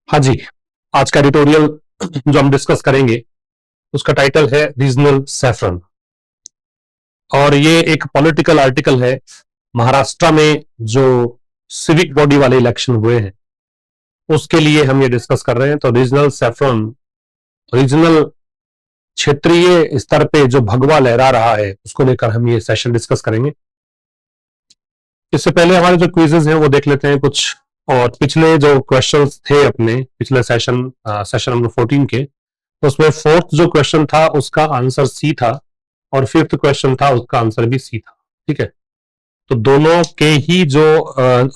हाँ जी, आज का एडिटोरियल जो हम डिस्कस करेंगे उसका टाइटल है रीजनल सैफरन और ये एक पॉलिटिकल आर्टिकल है। महाराष्ट्र में जो सिविक बॉडी वाले इलेक्शन हुए हैं उसके लिए हम ये डिस्कस कर रहे हैं। तो रीजनल सैफरन, रीजनल क्षेत्रीय स्तर पे जो भगवा लहरा रहा है उसको लेकर हम ये सेशन डिस्कस करेंगे। इससे पहले हमारे जो क्विजेज हैं वो देख लेते हैं कुछ, और पिछले जो क्वेश्चंस थे अपने पिछले सेशन नंबर 14 के, उसमें फोर्थ जो क्वेश्चन था उसका आंसर सी था और फिफ्थ क्वेश्चन था उसका आंसर भी सी था। ठीक है, तो दोनों के ही जो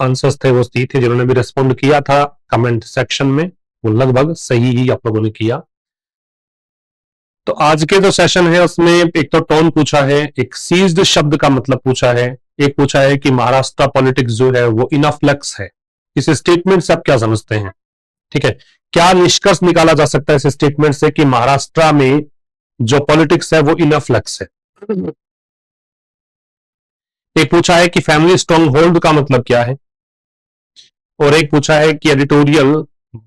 आंसर्स थे वो सी थे। जिन्होंने भी रिस्पॉन्ड किया था कमेंट सेक्शन में वो लगभग सही ही आप लोगों ने किया। तो आज के जो सेशन है उसमें एक तो टोन पूछा है, एक सीज्ड शब्द का मतलब पूछा है, एक पूछा है कि महाराष्ट्र पॉलिटिक्स जो है वो इनफ्लेक्स है। इस स्टेटमेंट से आप क्या समझते हैं? ठीक है, क्या निष्कर्ष निकाला जा सकता है इस स्टेटमेंट से कि महाराष्ट्र में जो पॉलिटिक्स है वो इनफ्लेक्स है। एक पूछा है कि फैमिली स्ट्रॉन्ग होल्ड का मतलब क्या है, और एक पूछा है कि एडिटोरियल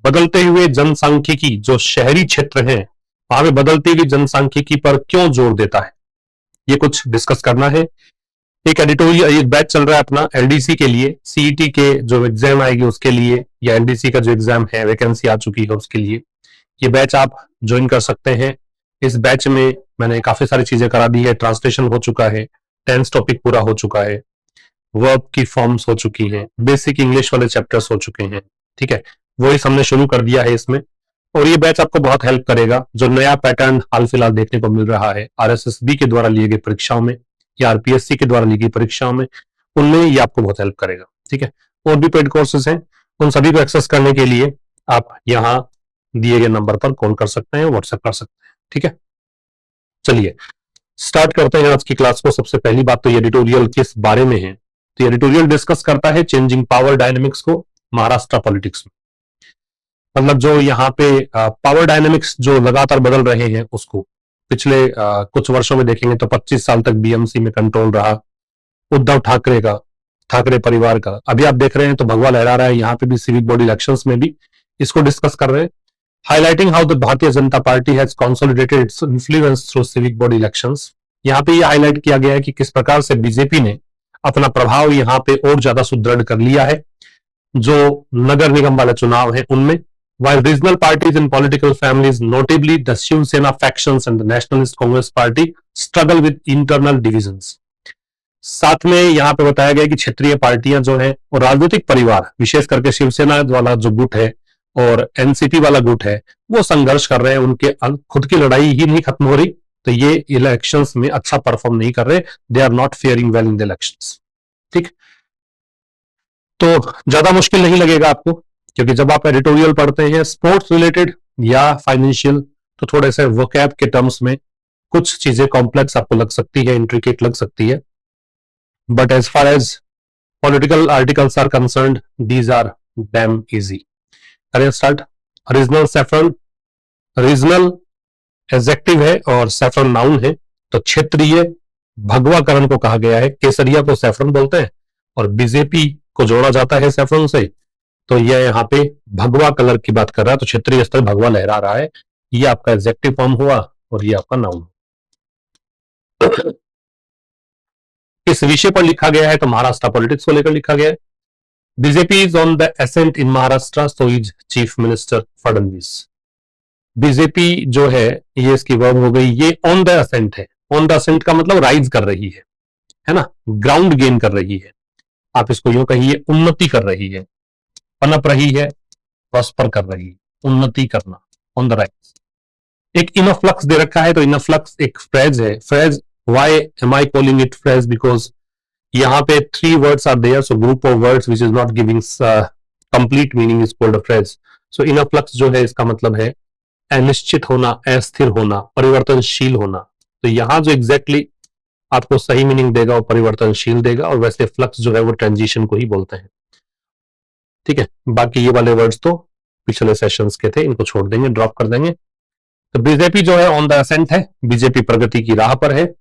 बदलते हुए जनसांख्यिकी जो शहरी क्षेत्र है वहां पे बदलती हुई जनसांख्यिकी पर क्यों जोर देता है, ये कुछ डिस्कस करना है। एक एडिटोरियल एक बैच चल रहा है अपना एलडीसी के लिए, सीईटी के जो एग्जाम आएगी उसके लिए, या एलडीसी का जो एग्जाम है वैकेंसी आ चुकी है उसके लिए ये बैच आप ज्वाइन कर सकते हैं। इस बैच में मैंने काफी सारी चीजें करा दी है, ट्रांसलेशन हो चुका है, टेंस टॉपिक पूरा हो चुका है, वर्ब की फॉर्म्स हो चुकी हैं, बेसिक इंग्लिश वाले चैप्टर्स हो चुके हैं। ठीक है, वही हमने शुरू कर दिया है इसमें, और ये बैच आपको बहुत हेल्प करेगा। जो नया पैटर्न हाल फिलहाल देखने को मिल रहा है आरएसएसबी के द्वारा लिए गए परीक्षाओं में या आरपीएससी के द्वारा ली गई परीक्षाओं में, उनमें ये आपको बहुत हेल्प करेगा। ठीक है, और भी पेड कोर्सेज हैं, उन सभी को एक्सेस करने के लिए आप यहाँ दिए गए नंबर पर कॉल कर सकते हैं, व्हाट्सएप कर सकते हैं। ठीक है, चलिए स्टार्ट करते हैं आज की क्लास को। सबसे पहली बात तो ये एडिटोरियल किस बारे में है, तो ये एडिटोरियल डिस्कस करता है चेंजिंग पावर डायनेमिक्स को महाराष्ट्र पॉलिटिक्स में। मतलब जो यहाँ पे पावर डायनेमिक्स जो लगातार बदल रहे हैं उसको पिछले कुछ वर्षों में देखेंगे तो 25 साल तक बीएमसी में कंट्रोल रहा उद्धव ठाकरे का, ठाकरे परिवार का। अभी आप देख रहे हैं तो भगवा लहरा रहा है, यहाँ पे भी सिविक बॉडी इलेक्शंस में भी इसको डिस्कस कर रहे हैं। हाईलाइटिंग हाउ द भारतीय Janata party has consolidated its influence through civic body elections. यहाँ पे ये हाईलाइट किया गया है कि किस प्रकार से बीजेपी ने अपना प्रभाव यहाँ पे और ज्यादा सुदृढ़ कर लिया है जो नगर निगम वाले चुनाव है उनमें। While regional parties and political families, notably the Shiv Sena factions and the Nationalist Congress Party, struggle with internal divisions. साथ में यहाँ पे बताया गया कि क्षेत्रीय पार्टियां जो हैं और राजनीतिक परिवार विशेष करके शिवसेना वाला जो गुट है और एनसीपी वाला गुट है वो संघर्ष कर रहे हैं, उनके खुद की लड़ाई ही नहीं खत्म हो रही, तो ये इलेक्शंस में अच्छा परफॉर्म नहीं कर रहे, they are not faring well in the elections. ठीक, तो ज्यादा मुश्किल नहीं लगेगा आपको, क्योंकि जब आप एडिटोरियल पढ़ते हैं स्पोर्ट्स रिलेटेड या फाइनेंशियल तो थोड़े से वोकैब के टर्म्स में कुछ चीजें कॉम्प्लेक्स आपको लग सकती है, इंट्रिकेट लग सकती है, but as far as political articles are concerned these are damn easy. करें start. Regional saffron, regional adjective है और सैफरन नाउन है, तो क्षेत्रीय भगवाकरण को कहा गया है। केसरिया को सैफरन बोलते हैं और बीजेपी को जोड़ा जाता है सैफरन से, तो यह यहाँ पे भगवा कलर की बात कर रहा है, तो क्षेत्रीय स्तर भगवा लहरा रहा है, ये आपका एडजेक्टिव फॉर्म हुआ और ये आपका नाउन। इस विषय पर लिखा गया है तो महाराष्ट्र पॉलिटिक्स को लेकर लिखा गया है। BJP is on the ascent in Maharashtra, so is chief minister Fadnavis. BJP जो है ये इसकी वर्ब हो गई, ये ऑन द असेंट है। ऑन द असेंट का मतलब राइज कर रही है ना, ग्राउंड गेन कर रही है। आप इसको यूं कहिए उन्नति कर रही है, पनप रही है, प्रॉस्पर कर रही है, उन्नति करना, ऑन द राइज। एक इनफ्लक्स दे रखा है, तो इनफ्लक्स एक फ्रेज है। Phrase, why am I calling it phrase, because यहाँ पे 3 words are there, so group of words which is not giving complete meaning is called a phrase. So influx जो है इसका मतलब है अनिश्चित होना, अस्थिर होना, परिवर्तनशील होना। तो यहाँ जो एग्जैक्टली आपको सही मीनिंग देगा वो परिवर्तनशील देगा, और वैसे फ्लक्स जो है वो ट्रांजिशन को ही बोलते हैं। ठीक है, बाकी ये वाले वर्ड्स तो पिछले सेशंस के थे, इनको छोड़ देंगे, ड्रॉप कर देंगे। तो बीजेपी जो है ऑन द असेंट है, बीजेपी प्रगति की राह पर है,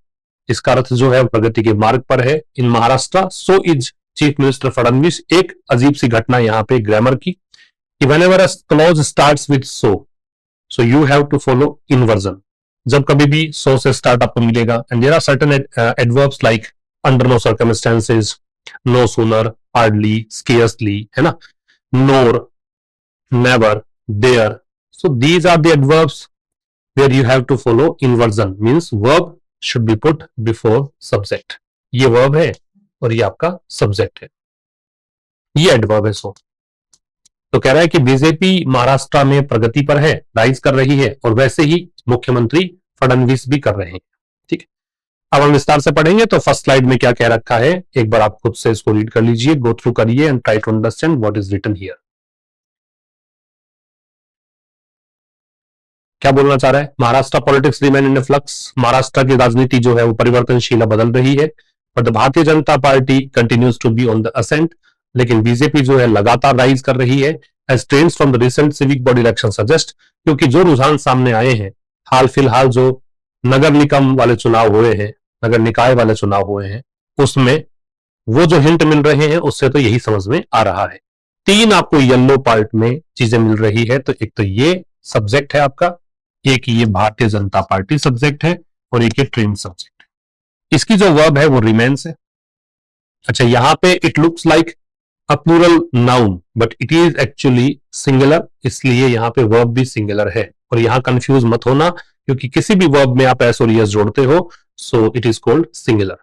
इसका अर्थ जो है प्रगति के मार्ग पर है। In Maharashtra, so is chief minister Fadnavis. एक अजीब सी घटना यहाँ पे ग्रामर की, कि whenever a clause starts with so you have to follow inversion. जब कभी भी so से start आपको मिलेगा, and there are certain adverbs like under no circumstances, no sooner, hardly, scarcely, है ना, nor, never, there. So these are the adverbs where you have to follow inversion, means verb should be put before subject. ये verb है और ये आपका subject है, ये adverb है so. तो कह रहा है कि बीजेपी महाराष्ट्र में प्रगति पर है, राइज कर रही है, और वैसे ही मुख्यमंत्री फडणवीस भी कर रहे हैं। ठीक है, अब हम विस्तार से पढ़ेंगे। तो फर्स्ट स्लाइड में क्या कह रखा है, एक बार आप खुद से इसको रीड कर लीजिए, गो थ्रू करिए and try to understand what is written here. क्या बोलना चाह रहा है, Maharashtra politics remain in flux, Maharashtra की राजनीति जो है वो परिवर्तनशील बदल रही है, but Bharatiya Janata Party continues to be on the ascent, लेकिन बीजेपी जो है लगातार राइज कर रही है। As trends from the recent civic body election suggest, क्योंकि जो रुझान सामने आए हैं हाल फिलहाल जो नगर निगम वाले चुनाव हुए हैं, नगर निकाय वाले चुनाव हुए हैं, उसमें वो जो हिंट मिल रहे हैं उससे तो यही समझ में आ रहा है। तीन आपको येलो पार्ट में चीजें मिल रही है, तो एक तो ये सब्जेक्ट है आपका, एक ये भारतीय जनता पार्टी सब्जेक्ट है, और एक ये ट्रेंड सब्जेक्ट है। इसकी जो वर्ब है वो रिमेन्स है। अच्छा, यहां पे it looks like a plural noun but it is actually singular, इसलिए यहां पे वर्ब भी सिंगुलर है। और यहां कंफ्यूज मत होना, क्योंकि किसी भी वर्ब में आप एस और यस जोड़ते हो so it is called singular.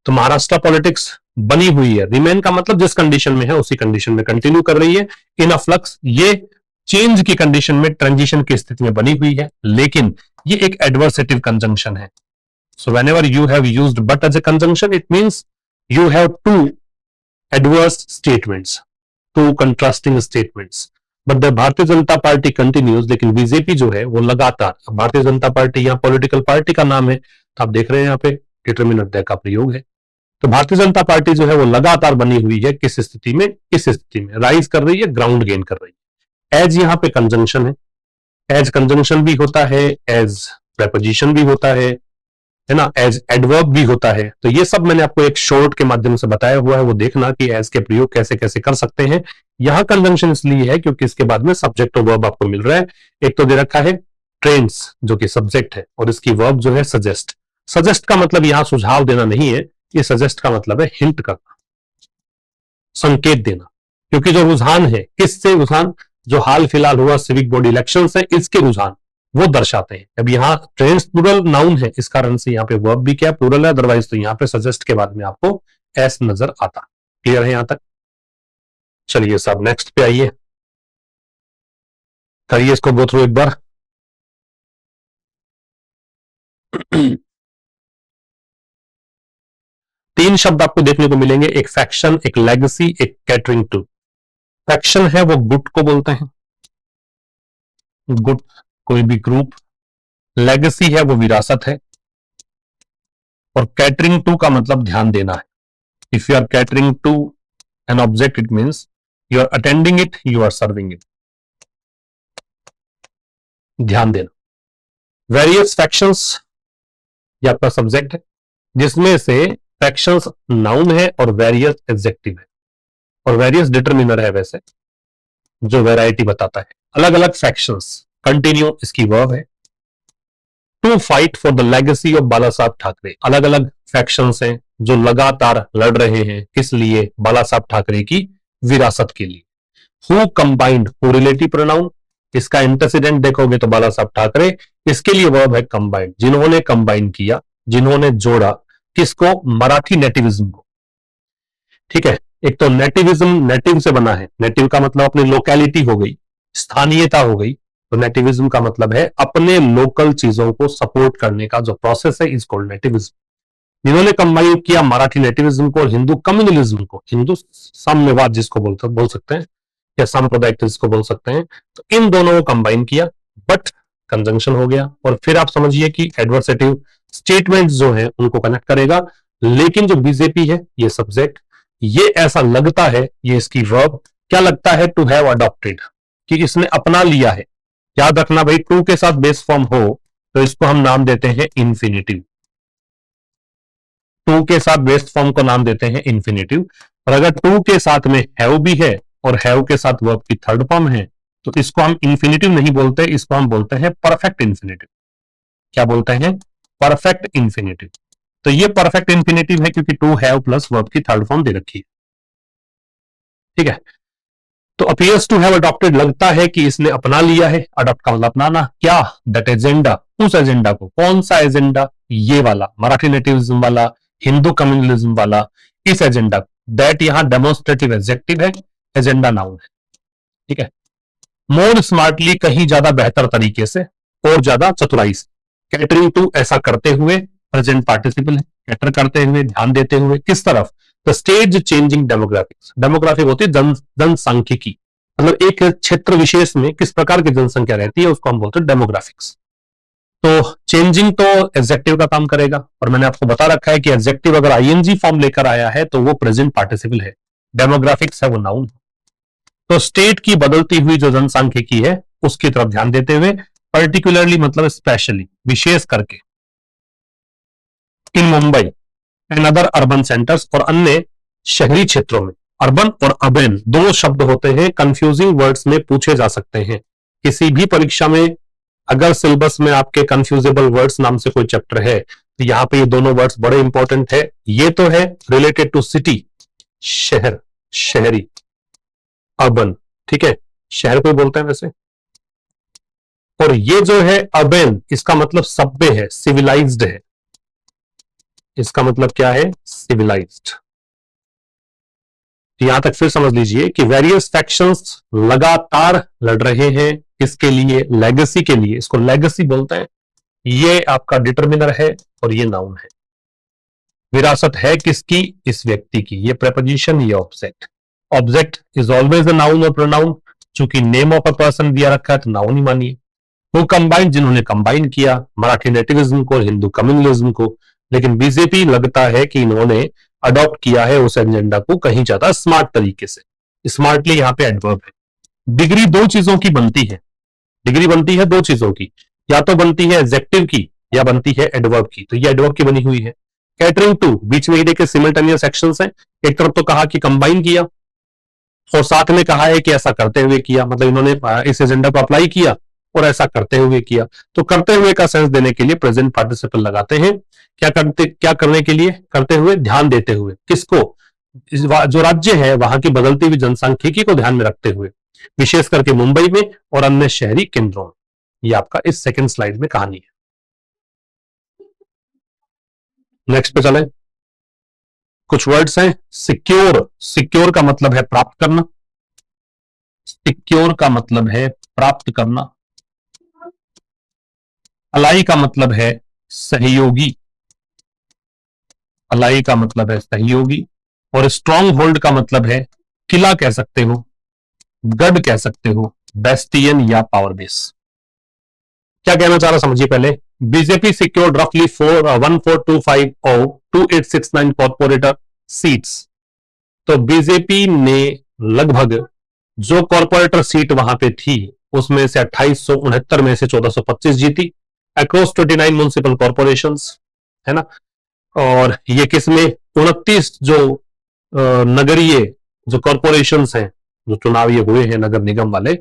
तो महाराष्ट्र पॉलिटिक्स बनी हुई है, रिमेन का मतलब जिस कंडीशन में है उसी कंडीशन में कंटिन्यू कर रही है। इन अ फ्लक्स, ये चेंज की कंडीशन में, ट्रांजिशन की स्थिति में बनी हुई है, लेकिन ये एक एडवर्सेटिव कंजंक्शन है। So whenever you have used but as a conjunction, it means you have to adverse statements, two contrasting statements, but the भारतीय जनता पार्टी कंटिन्यूज, लेकिन बीजेपी जो है वो लगातार, भारतीय जनता पार्टी यहाँ पॉलिटिकल पार्टी का नाम है, तो आप देख रहे हैं यहाँ पे डिटरमिनर द का प्रयोग है। तो भारतीय जनता पार्टी जो है वो लगातार बनी हुई है, किस स्थिति में, इस स्थिति में राइज कर रही है, ग्राउंड गेन कर रही है। एज यहाँ पे कंजंक्शन है, एज कंजंक्शन भी होता है, एज प्रेपोजिशन भी होता है ना, एज एडवर्ब भी होता है। तो ये सब मैंने आपको एक शॉर्ट के माध्यम से बताया हुआ है, वो देखना कि एज के प्रयोग कैसे कैसे कर सकते हैं। यहां कंजंक्शन इसलिए है क्योंकि इसके बाद में सब्जेक्ट और वर्ब आपको मिल रहा है। एक तो दे रखा है ट्रेंड्स जो कि सब्जेक्ट है, और इसकी वर्ब जो है सजेस्ट। सजेस्ट का मतलब यहां सुझाव देना नहीं है, ये सजेस्ट का मतलब है हिंट करना, संकेत देना, क्योंकि जो रुझान है, किससे रुझान, जो हाल फिलहाल हुआ सिविक बॉडी इलेक्शन से, इसके रुझान वो दर्शाते हैं। अब यहाँ ट्रेंड्स प्लूरल नाउन है, इस कारण से यहाँ पे वर्ब भी क्या प्लूरल है, अदरवाइज तो यहाँ पे सजेस्ट के बाद में आपको एस नजर आता। क्लियर है यहां तक? चलिए सब नेक्स्ट पे आइए, करिए इसको गो थ्रू एक बार। तीन शब्द आपको देखने को मिलेंगे, एक फैक्शन, एक लेगेसी, एक कैटरिंग टू। फैक्शन है वो गुट को बोलते हैं, गुट कोई भी ग्रुप। लेगेसी है वो विरासत है, और कैटरिंग टू का मतलब ध्यान देना है। If you are catering to an object, it means you are attending it, you are serving it. ध्यान देना। वेरियस फैक्शंस, ये आपका सब्जेक्ट है, जिसमें से फैक्शंस नाउन है और वेरियस एडजेक्टिव है, और वेरियस डिटरमिनर है वैसे, जो वैरायटी बताता है। अलग अलग फैक्शंस, कंटिन्यू इसकी वर्ब है। To fight for the legacy of Bala Saheb Thackeray, अलग अलग फैक्शंस हैं जो लगातार लड़ रहे हैं, किस लिए, बाला साहब ठाकरे की विरासत के लिए। Who combined, who relative pronoun, इसका एंटेसिडेंट देखोगे तो बाला साहब ठाकरे, इसके लिए वर्ब है कंबाइंड, जिन्होंने कंबाइन किया, जिन्होंने जोड़ा, किसको, मराठी नेटिविज्म को। ठीक है, एक तो नेटिविज्म नेटिव से बना है, नेटिव का मतलब अपनी लोकेलिटी हो गई, स्थानीयता हो गई, तो नेटिविज्म का मतलब है अपने लोकल चीजों को सपोर्ट करने का जो प्रोसेस है, इज कॉल्ड नेटिविज्म। जिन्होंने कंबाइन किया मराठी नेटिविज्म को और हिंदू कम्युनलिज्म को, हिंदू साम्यवाद जिसको बोल सकते हैं, या सांप्रदायिक जिसको बोल सकते हैं, तो इन दोनों को कंबाइन किया, बट कंजंक्शन हो गया। और फिर आप समझिए कि एडवर्सेटिव स्टेटमेंट्स जो है उनको कनेक्ट करेगा, लेकिन जो बीजेपी है ये सब्जेक्ट, ये ऐसा लगता है, ये इसकी वर्ब क्या लगता है, टू हैव अडॉप्टेड, कि इसने अपना लिया है। याद रखना भाई, टू के साथ बेस फॉर्म हो तो इसको हम नाम देते हैं इंफिनिटिव, टू के साथ बेस फॉर्म को नाम देते हैं इंफिनिटिव। और अगर टू के साथ में हैव भी है और हैव के साथ वर्ब की थर्ड फॉर्म है, तो इसको हम इंफिनिटिव नहीं बोलते, इसको हम बोलते हैं परफेक्ट इंफिनिटिव। क्या बोलते हैं? Perfect infinitive. तो ये परफेक्ट इंफिनिटिव है क्योंकि टू हैव प्लस वर्ब की थर्ड फॉर्म दे रखी है। ठीक है, तो अपीयर्स टू हैव अडॉप्टेड, लगता है कि इसने अपना लिया है। अडॉप्ट का मतलब अपनाना। क्या? दैट एजेंडा, उस एजेंडा को। कौन सा एजेंडा? ये वाला, मराठी नेटिविज्म वाला, हिंदू कम्युनलिज्म वाला, इस एजेंडा। दैट यहां डेमोन्स्ट्रेटिव एडजेक्टिव है, एजेंडा नाउन है। ठीक है, मोर स्मार्टली, कहीं ज्यादा बेहतर तरीके से और ज्यादा चतुराई से। कैटरिंग टू, ऐसा करते हुए, प्रेजेंट पार्टिसिपल है। कैटर करते हुए, ध्यान देते हुए, किस तरफ? The stage changing demographics. Demographic होती है जनसांख्यिकी, मतलब एक क्षेत्र विशेष में किस प्रकार की जनसंख्या रहती है उसको हम बोलते हैं डेमोग्राफिक्स। तो चेंजिंग तो एडजेक्टिव का काम करेगा, और मैंने आपको बता रखा है कि एडजेक्टिव अगर आईएनजी फॉर्म लेकर आया है तो वो प्रेजेंट पार्टिसिपल है, डेमोग्राफिक्स है वो नाउन। तो स्टेट की बदलती हुई जो जनसांख्यिकी है उसकी तरफ ध्यान देते हुए, पर्टिकुलरली मतलब स्पेशली, विशेष करके, in Mumbai and other urban centres, और अन्य शहरी क्षेत्रों में। अर्बन और अर्बन दो शब्द होते हैं, कंफ्यूजिंग वर्ड्स में पूछे जा सकते हैं। किसी भी परीक्षा में अगर सिलेबस में आपके कंफ्यूजेबल वर्ड्स नाम से कोई चैप्टर है तो यहां पे ये दोनों वर्ड्स बड़े इंपॉर्टेंट है। ये तो है रिलेटेड टू सिटी, शहर, शहरी, अर्बन। ठीक है, शहर को बोलते हैं वैसे। और ये जो है अर्बन, इसका मतलब सभ्य है, सिविलाइज्ड है। इसका मतलब क्या है? सिविलाइज्ड। यहां तक फिर समझ लीजिए कि वेरियस फैक्शंस लगातार लड़ रहे हैं। किसके लिए? लेगेसी के लिए। इसको लेगेसी बोलते हैं। ये आपका डिटर्मिनर है और ये नाउन है। विरासत है किसकी? इस व्यक्ति की। ये प्रेपोजिशन, ये object. Object is always a noun और प्रोनाउन। चूंकि नेम ऑफ अ पर्सन दिया रखा है तो नाउन ही मानिए। वो कंबाइन, जिन्होंने कंबाइन किया मराठी नेटिविज्म को, हिंदू कम्युनलिज्म को। लेकिन बीजेपी लगता है कि इन्होंने अडॉप्ट किया है उस एजेंडा को कहीं ज्यादा स्मार्ट तरीके से। स्मार्टली यहां पे एडवर्ब है। डिग्री दो चीजों की बनती है। डिग्री बनती है दो चीजों की, या तो बनती है एडजेक्टिव की या बनती है एडवर्ब की। तो ये एडवर्ब की बनी हुई है। कैटरिंग टू, बीच में ही देखिए सिमिल्टेनियस एक्शंस हैं। एक तरफ तो कहा कि कंबाइन किया और साथ में कहा है कि ऐसा करते हुए किया, मतलब इन्होंने इस एजेंडा को अप्लाई किया और ऐसा करते हुए किया। तो करते हुए का सेंस देने के लिए प्रेजेंट पार्टिसिपल लगाते हैं। क्या करने के लिए? करते हुए, ध्यान देते हुए। किसको? जो राज्य है वहां की बदलती हुई जनसांख्यिकी को ध्यान में रखते हुए, विशेष करके मुंबई में और अन्य शहरी केंद्रों में। ये आपका इस सेकंड स्लाइड में कहानी है। नेक्स्ट पे चले। कुछ वर्ड्स हैं। सिक्योर, सिक्योर का मतलब है प्राप्त करना। सिक्योर का मतलब है प्राप्त करना। अलाई का मतलब है सहयोगी। अलाई का मतलब है सहयोगी। और स्ट्रॉन्ग होल्ड का मतलब है किला कह सकते हो, गढ़ कह सकते हो, बेस्टियन या पावर बेस। क्या कहना चाह रहा समझिए पहले। बीजेपी सिक्योर्ड रफली 1425 और 2869 कॉर्पोरेटर सीट्स। तो बीजेपी ने लगभग जो कॉर्पोरेटर सीट वहां पे थी उसमें से 2869 में से 1425 जीती, अक्रॉस 29 म्युनिसिपल कॉर्पोरेशन, है ना। और ये किसमें? 29 जो नगरीय जो कॉर्पोरेशन हैं, जो चुनाव ये हुए हैं नगर निगम वाले,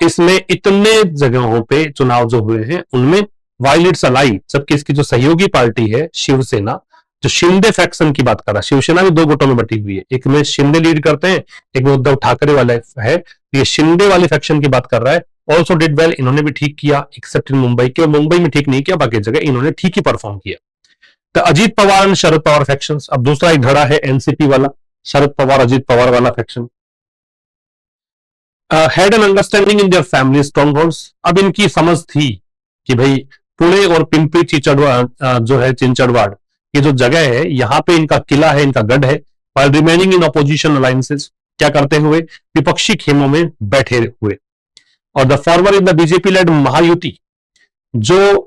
इसमें इतने जगहों पे चुनाव जो हुए हैं उनमें वाइल इट्स अलाई, जबकि इसकी जो सहयोगी पार्टी है शिवसेना, जो शिंदे फैक्शन की बात कर रहा है, शिवसेना भी दो गुटों में बटी हुई है, एक में शिंदे लीड करते हैं, एक में उद्धव ठाकरे वाला है। ये शिंदे वाले फैक्शन की बात कर रहा है। ऑल्सो डिड वेल, इन्होंने भी ठीक किया एक्सेप्ट इन मुंबई के। मुंबई में ठीक नहीं किया, बाकी जगह इन्होंने ठीक ही परफॉर्म किया। तो अजीत पवार एंड शरद पवार फैक्शन। अब दूसरा एक धड़ा है एनसीपी वाला, शरद पवार अजीत पवार वाला faction. Had an understanding in their family strongholds. अब इनकी समझ थी कि भाई पुणे और पिंपरी चिंचड़वाड़ जो है, चिंचड़वाड़ ये जो जगह है यहां पे इनका किला है, इनका गढ़ है। while remaining in opposition alliances, क्या करते हुए? विपक्षी खेमों में बैठे हुए। और the former in the BJP lead Mahayuti, जो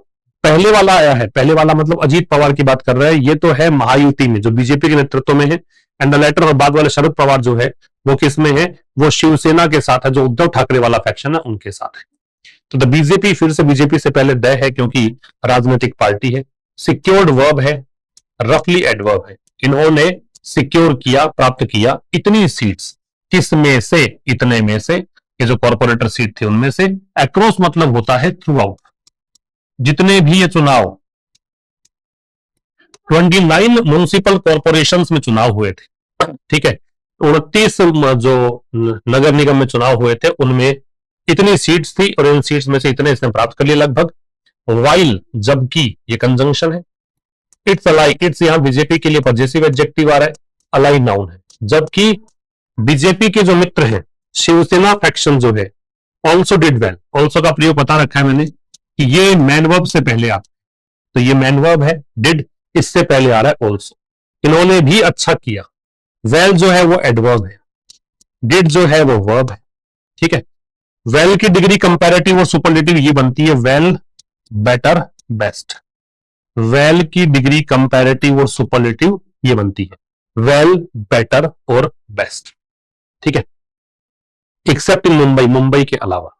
पहले वाला आया है, पहले वाला मतलब अजीत पवार की बात कर रहा है, ये तो है महायुति में जो बीजेपी के नेतृत्व में है। एंड द लेटर, और बाद वाले शरद पवार जो है वो किस में है? वो शिवसेना के साथ है, जो उद्धव ठाकरे वाला फैक्शन है उनके साथ है। तो द बीजेपी, फिर से बीजेपी से पहले द है क्योंकि राजनीतिक पार्टी है। सिक्योर्ड वर्ब है, रफली एडवर्ब है। इन्होंने सिक्योर किया, प्राप्त किया इतनी सीट्स, किस में से? इतने में से। ये जो कॉर्पोरेटर सीट थे उनमें से। अक्रॉस मतलब होता है थ्रू आउट, जितने भी ये चुनाव 29 म्युनिसिपल कॉर्पोरेशन में चुनाव हुए थे, ठीक है, 29 जो नगर निगम में चुनाव हुए थे उनमें इतनी सीट्स थी और इन सीट्स में से इतने इसने प्राप्त कर लिए लगभग। वाइल, जबकि ये कंजंक्शन है। इट्स अलाई, इट्स यहां बीजेपी के लिए पॉजिटिव एडजेक्टिव आ रहा है, अलाई नाउन है। जबकि बीजेपी के जो मित्र हैं, शिवसेना फैक्शन जो है, ऑल्सो डिड वेल, ऑल्सो का प्रयोग बता रखा है मैंने कि ये मैन वर्ब से पहले आता है, तो ये मैन वर्ब है, डिड इससे पहले आ रहा है ऑल्सो, इन्होंने भी अच्छा किया। वेल जो है वो एडवर्ब है, डिड जो है वो वर्ब है, ठीक है। वेल की डिग्री कंपैरेटिव और सुपरलेटिव ये बनती है वेल, बेटर, बेस्ट। वेल की डिग्री कंपैरेटिव और सुपरलेटिव ये बनती है वेल, बेटर और बेस्ट, ठीक है, एक्सेप्ट इन मुंबई, मुंबई के अलावा।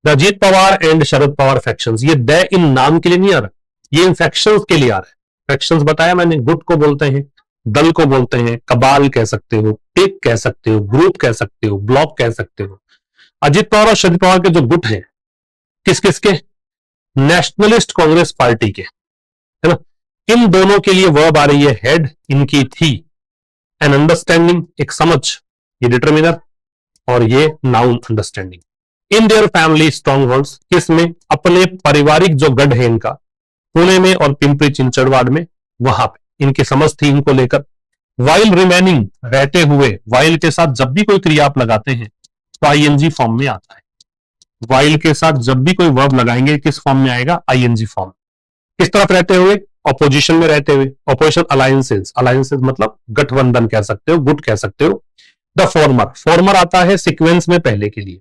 The Ajit Pawar and Sharad Pawar factions, ये द इन नाम के लिए नहीं आ रहा, ये इन फैक्शंस के लिए आ रहा है। फैक्शंस बताया मैंने, गुट को बोलते हैं, दल को बोलते हैं, कबाल कह सकते हो, टिक कह सकते हो, ग्रुप कह सकते हो, ब्लॉक कह सकते हो। अजीत पवार और शरद पवार के जो गुट हैं, किस किस के? नेशनलिस्ट कांग्रेस पार्टी के, है ना। इन दोनों के लिए वर्ब आ रही है हेड, इनकी थी एन अंडरस्टैंडिंग, एक समझ, ये डिटर्मिनर, और ये noun understanding. In their family strong holds, किसमें? अपने पारिवारिक जो गढ़ है इनका, पुणे में और पिंपरी चिंचड़वाड़ में, वहां पे इनकी समझ थी इनको लेकर। वाइल रिमेनिंग, रहते हुए, वाइल के साथ जब भी कोई क्रिया आप लगाते हैं तो आईएनजी फॉर्म में आता है। वाइल के साथ जब भी कोई वर्ब लगाएंगे किस फॉर्म में आएगा? ING form. किस तरफ रहते हुए? ऑपोजिशन में रहते हुए। ऑपोजिशन अलायंसेस, अलायंसेस मतलब गठबंधन कह सकते हो, गुट कह सकते हो। द फॉर्मर, फॉर्मर आता है सीक्वेंस में पहले के लिए,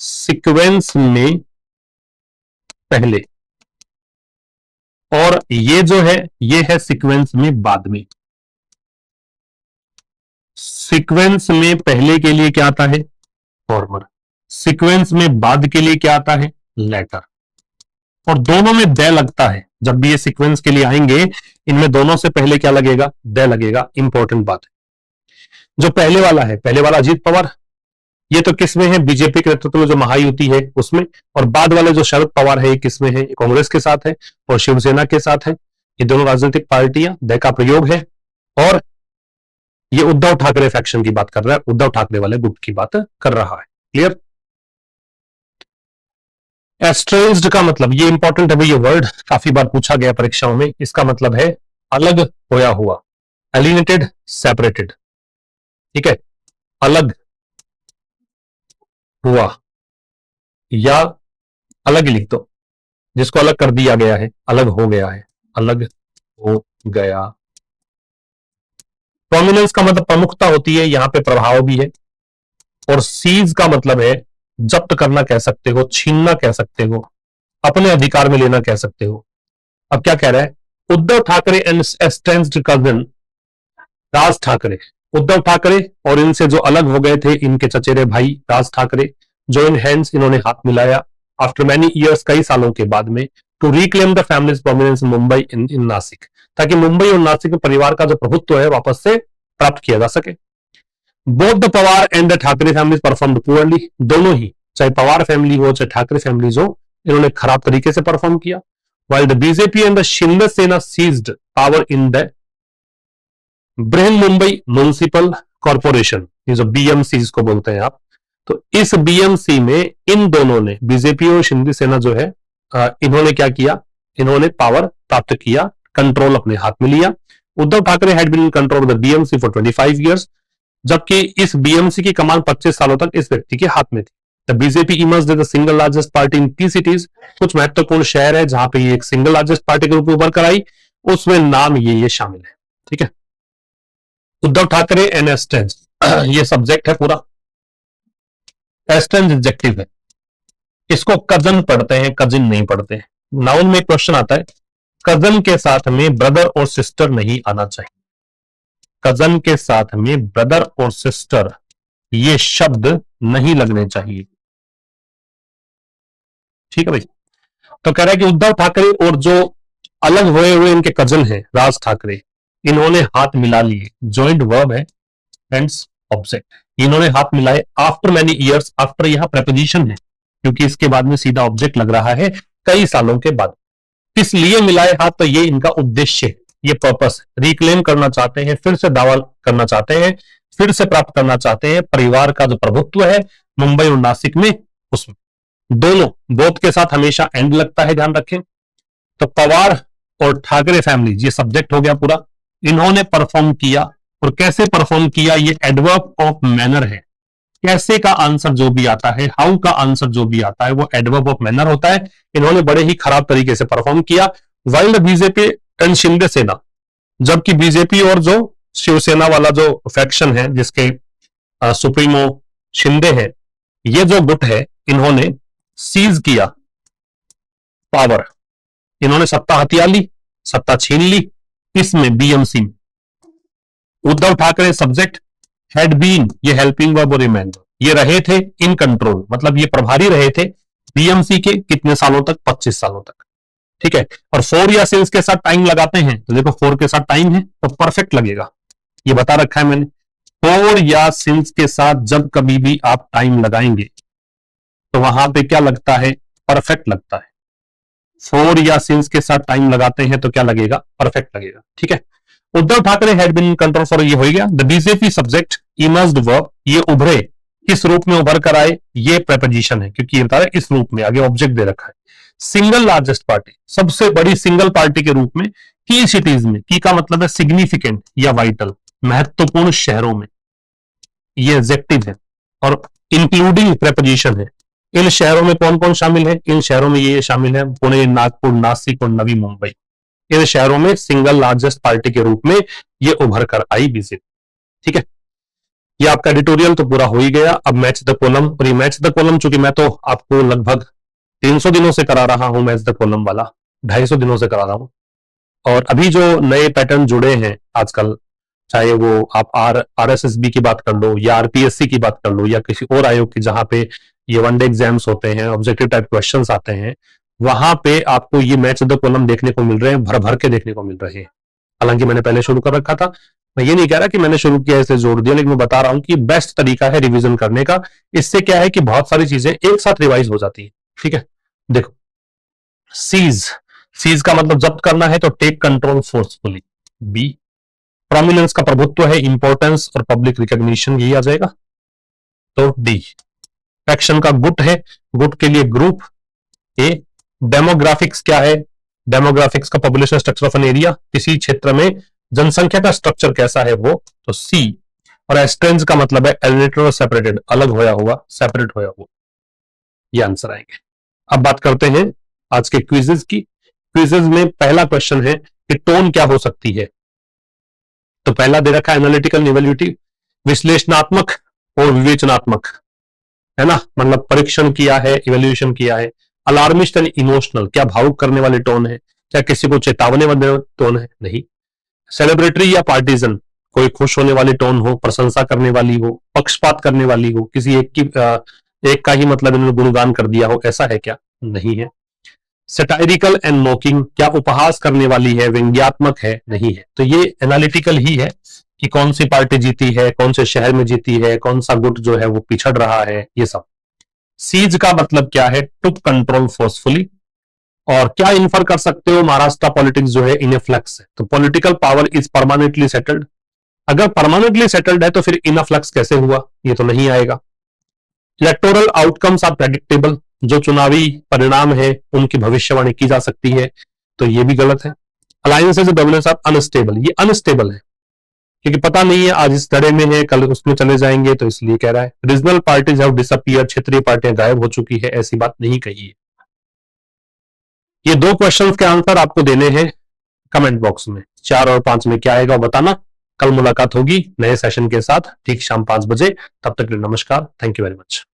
सीक्वेंस में पहले, और ये जो है ये है सीक्वेंस में बाद में। सीक्वेंस में पहले के लिए क्या आता है? फॉर्मर। सीक्वेंस में बाद के लिए क्या आता है? लेटर। और दोनों में द लगता है, जब भी ये सीक्वेंस के लिए आएंगे इनमें दोनों से पहले क्या लगेगा? द लगेगा। इंपॉर्टेंट बात है। जो पहले वाला है, पहले वाला अजीत पवार, ये तो किसमें है? बीजेपी के नेतृत्व में जो महायुति है उसमें। और बाद वाले जो शरद पवार है ये किसमें है? कांग्रेस के साथ है और शिवसेना के साथ है। ये दोनों राजनीतिक पार्टियां, द का प्रयोग है। और ये उद्धव ठाकरे फैक्शन की बात कर रहा है, उद्धव ठाकरे वाले गुट की बात कर रहा है। क्लियर? एस्ट्रेंज्ड का मतलब, ये इंपॉर्टेंट है भाई, ये वर्ड काफी बार पूछा गया परीक्षाओं में। इसका मतलब है अलग होया हुआ, एलिनेटेड, सेपरेटेड, ठीक है, अलग हुआ, या अलग ही लिख दो, जिसको अलग कर दिया गया है, अलग हो गया है, अलग हो गया। प्रोमिनेंस का मतलब प्रमुखता होती है, यहां पे प्रभाव भी है। और सीज का मतलब है जब्त करना कह सकते हो, छीनना कह सकते हो, अपने अधिकार में लेना कह सकते हो। अब क्या कह रहा है? Uddhav Thackeray and estranged cousin Raj Thackeray, Uddhav Thackeray और इनसे जो अलग हो गए थे इनके चचेरे भाई राज ठाकरे, जॉइन हैंड्स, इन्होंने हाथ मिलाया आफ्टर मैनी ईयर्स, कई सालों के बाद में, to reclaim the family's prominence in Mumbai in Nashik, ताकि मुंबई और नासिक में परिवार का जो प्रभुत्व है वापस से प्राप्त किया जा सके। Both the Pawar and the Thackeray families performed poorly, दोनों ही, चाहे पवार फैमिली हो चाहे ठाकरे फैमिलीज हो, इन्होंने खराब तरीके से परफॉर्म किया। while the BJP and the Shinde सेना seized power in the Brihan Mumbai municipal corporation, ये जो बीएमसी को बोलते हैं आप, तो इस बीएमसी में इन दोनों ने, बीजेपी और शिंदे सेना जो है, इन्होंने क्या किया? इन्होंने पावर प्राप्त किया, कंट्रोल अपने हाथ में लिया। Uddhav Thackeray had been in control of the BMC for 25 years, जबकि इस बीएमसी की कमान 25 सालों तक इस व्यक्ति के हाथ में थी। The BJP emerged the single largest party इन की सिटीज, कुछ महत्वपूर्ण शहर है जहां पे ये एक सिंगल लार्जेस्ट पार्टी के रूप में उभर कर आई, उसमें नाम ये शामिल है, ठीक है। उद्धव ठाकरे एंड एस्ट्रेंज, ये सब्जेक्ट है पूरा, एस्ट्रेंज एडजेक्टिव है। इसको कजन पढ़ते हैं, कजिन नहीं पढ़ते हैं। नाउन में क्वेश्चन आता है, कजन के साथ में ब्रदर और सिस्टर नहीं आना चाहिए। कजन के साथ में ब्रदर और सिस्टर ये शब्द नहीं लगने चाहिए, ठीक है भाई। तो कह रहा है कि उद्धव ठाकरे और जो अलग हुए हुए इनके कजन हैं राज ठाकरे, इन्होंने हाथ मिला लिए, जॉइंट वर्ब है, फ्रेंड्स ऑब्जेक्ट, इन्होंने हाथ मिलाए आफ्टर मैनी ईयर्स, आफ्टर यहां प्रेपोजिशन है क्योंकि इसके बाद में सीधा ऑब्जेक्ट लग रहा है, कई सालों के बाद। किस लिए मिलाए हाथ, तो ये इनका उद्देश्य है, ये पर्पस है, रिक्लेम करना चाहते हैं, फिर से दावा करना चाहते हैं, फिर से प्राप्त करना चाहते हैं परिवार का जो प्रभुत्व है मुंबई और नासिक में, उसमें दोनों बोथ के साथ हमेशा एंड लगता है, ध्यान रखें। तो पवार और ठाकरे फैमिली, ये सब्जेक्ट हो गया पूरा, इन्होंने परफॉर्म किया, और कैसे परफॉर्म किया, ये एडवर्ब ऑफ मैनर है। कैसे का आंसर जो भी आता है, हाउ का आंसर जो भी आता है, वो एडवर्ब ऑफ मैनर होता है। इन्होंने बड़े ही खराब तरीके से परफॉर्म किया। वाइल्ड बीजेपी एंड शिंदे सेना, जबकि बीजेपी और जो शिवसेना वाला जो फैक्शन है जिसके सुप्रीमो शिंदे है, ये जो गुट है, इन्होंने सीज किया पावर, इन्होंने सत्ता हथिया ली, सत्ता छीन ली, इसमें बीएमसी में। Uddhav Thackeray subject, had been, ये हेल्पिंग वर्ब और रिमेंबर, ये रहे थे इन कंट्रोल, मतलब ये प्रभारी रहे थे बीएमसी के कितने सालों तक, 25 सालों तक, ठीक है। और 4 या सिंस के साथ टाइम लगाते हैं, तो देखो 4 के साथ टाइम है तो परफेक्ट लगेगा, ये बता रखा है मैंने। 4 या सिंस के साथ जब कभी भी आप टाइम लगाएंगे तो वहां पे क्या लगता है, परफेक्ट लगता है। 4 या सिंस के साथ टाइम लगाते हैं तो क्या लगेगा, परफेक्ट लगेगा, ठीक है। Uddhav Thackeray had been in control for, ये हो गया। The BJP subject, emerged verb, ये उभरे, किस रूप में उभर कर आए, ये प्रेपोजिशन है क्योंकि ये बता रहा है इस रूप में, आगे ऑब्जेक्ट दे रखा है। सिंगल लार्जेस्ट पार्टी, सबसे बड़ी सिंगल पार्टी के रूप में, की सिटीज में, की का मतलब है सिग्निफिकेंट या वाइटल, महत्वपूर्ण शहरों में, ये एडजेक्टिव है, और इंक्लूडिंग प्रेपोजिशन है। इन शहरों में कौन कौन शामिल है, इन शहरों में ये शामिल है पुणे, नागपुर, नासिक और नवी मुंबई। इन शहरों में सिंगल लार्जेस्ट पार्टी के रूप में ये उभर कर आई बीजेपी, ठीक है। ये आपका एडिटोरियल तो पूरा हो ही गया। अब मैच द कॉलम, और ये मैच द कॉलम चूंकि मैं तो आपको लगभग 300 दिनों से करा रहा हूं, मैच द कॉलम वाला 250 दिनों से करा रहा हूं, और अभी जो नए पैटर्न जुड़े हैं आजकल, चाहे वो आप आरएसएसबी की बात कर लो या आरपीएससी की बात कर लो या किसी और आयोग की जहां पे ये वनडे एग्जाम्स होते हैं, ऑब्जेक्टिव टाइप क्वेश्चंस आते हैं, वहां पे आपको ये मैच द कॉलम देखने को मिल रहे हैं, भर भर के देखने को मिल रहे हैं। हालांकि मैंने पहले शुरू कर रखा था, मैं ये नहीं कह रहा कि मैंने शुरू किया इसलिए जोड़ दिया, लेकिन मैं बता रहा हूं कि बेस्ट तरीका है रिवीजन करने का। इससे क्या है कि बहुत सारी चीजें एक साथ रिवाइज हो जाती है, ठीक है। देखो, सीज, सीज का मतलब जब्त करना है तो take control forcefully. B, prominence का प्रभुत्व है, इंपॉर्टेंस और पब्लिक रिकॉग्निशन, यही आ जाएगा। तो डी, फैक्शन का गुट है, गुट के लिए ग्रुप। ए, डेमोग्राफिक्स क्या है, डेमोग्राफिक्स का population structure of an area, किसी क्षेत्र में जनसंख्या का स्ट्रक्चर कैसा है वो, तो सी। और एस्ट्रेंज का मतलब है एलिनेटेड और सेपरेटेड, अलग होया हुआ, सेपरेट होया हुआ, ये आंसर आएंगे। अब बात करते हैं आज के क्विजेज की। क्विजेज में पहला क्वेश्चन है कि टोन क्या हो सकती है, तो पहला दे रखा है एनालिटिकल, इवैल्यूएटिव, विश्लेषणात्मक और विवेचनात्मक, है ना, मतलब परीक्षण किया है, इवैल्यूएशन किया है। अलार्मिस्ट एंड इमोशनल, क्या भावुक करने वाले टोन है, क्या किसी को चेतावने वाले टोन है, नहीं। सेलिब्रेटरी या पार्टीजन, कोई खुश होने वाली टोन हो, प्रशंसा करने वाली हो, पक्षपात करने वाली हो, किसी एक का ही मतलब इन्होंने गुणगान कर दिया हो, ऐसा है क्या, नहीं है। सेटायरिकल एंड मॉकिंग, क्या उपहास करने वाली है, व्यंग्यात्मक है, नहीं है। तो ये एनालिटिकल ही है कि कौन सी पार्टी जीती है, कौन से शहर में जीती है, कौन सा गुट जो है वो पिछड़ रहा है, ये सब। सीज का मतलब क्या है, टुक कंट्रोल फोर्सफुली। और क्या इन्फर कर सकते हो, महाराष्ट्र पॉलिटिक्स जो है इन ए फ्लक्स है, तो political power is permanently settled. अगर परमानेंटली सेटल्ड है तो फिर इन फ्लक्स कैसे हुआ, ये तो नहीं आएगा। इलेक्टोरल आउटकम्स आर प्रेडिक्टेबल, जो चुनावी परिणाम है उनकी भविष्यवाणी की जा सकती है, तो ये भी गलत है। अलायंसेस गवर्नेंस आर अनस्टेबल, ये अनस्टेबल है क्योंकि पता नहीं है आज इस धड़े में है कल उसमें चले जाएंगे, तो इसलिए कह रहा है। रीजनल पार्टीज हैव डिसअपीयर, क्षेत्रीय पार्टियां गायब हो चुकी है, ऐसी बात नहीं कही है। ये 2 क्वेश्चंस के आंसर आपको देने हैं कमेंट बॉक्स में, 4 और 5 में क्या आएगा वो बताना। कल मुलाकात होगी नए सेशन के साथ ठीक शाम 5 बजे, तब तक के लिए नमस्कार, थैंक यू वेरी मच।